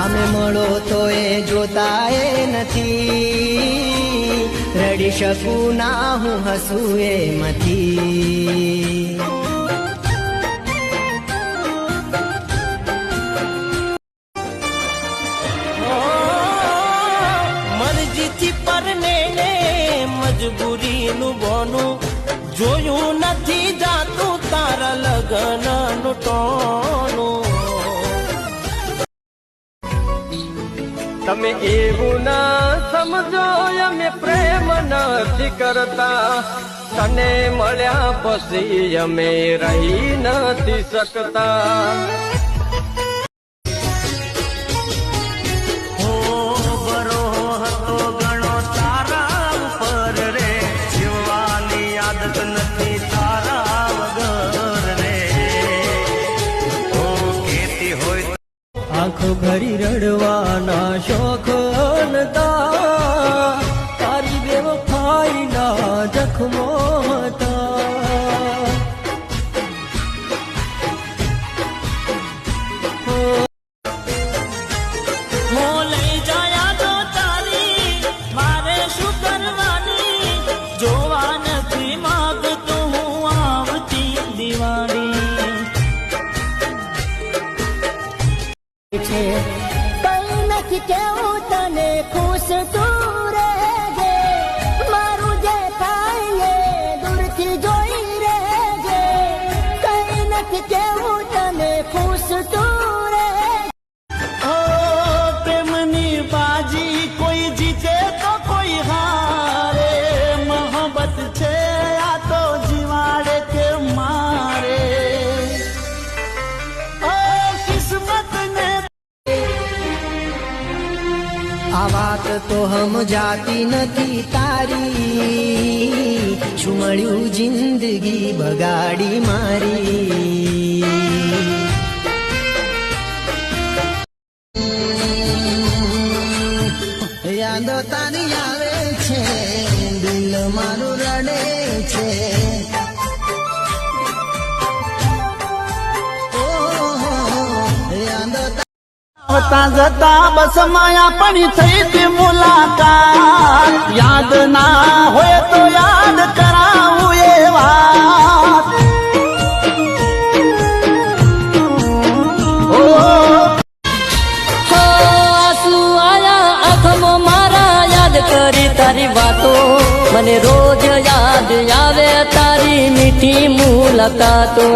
સામે મળો તો એ જોતા એ નથી, રડી શકું ના હું હસું એમાંથી. મરજીથી પરને મજબૂરીનું બોનું જોયું નથી જાતું તારા લગ્નનું ટોનું. તમે એવું ના સમજો અમે પ્રેમ નથી કરતા, તને મળ્યા પછી અમે રહી નથી શકતા. બરો હતો ઘણો તારા ઉપર રે, જીવવાની આદત નથી તારા વગર રે. કેતી હોય આંખો ભરી રડવાના શોખ નતા, તારી બેવફાઈના જખમો હતા. લઈ જાયા તો તારી મારે શું કરવાની, જોવા નથી માગતો હું આવતી દિવાળી. છે કઈ નથી કેવું તને, ખુશ તું રહેજે, મારું જે થાય એ દૂરથી જોઈ રહેજે. કઈ નથી કેવું તને, ખુશ તું રહેજે. ઓ પ્રેમની બાજી કોઈ જીતે તો કોઈ હારે, મોહબ્બત છે આ તો જીવાડે કે મારે. ઓ કિસ્મત ને આ વાત તો સમજાતી નથી તારી, શું મળ્યું જિંદગી બગાડી મારી. યાદો તારી આવે છે, દિલ મારું રડે છે. આવતા જતા બસ માયા પડી થઈ તે મુલાકાત, યાદ ના હોય તો યાદ કરાવું એ વાત. આંસુ આયા આંખમાં મારા, યાદ કરી તારી વાતો, મને રોજ યાદ આવે તારી મીઠી મુલાકાતો.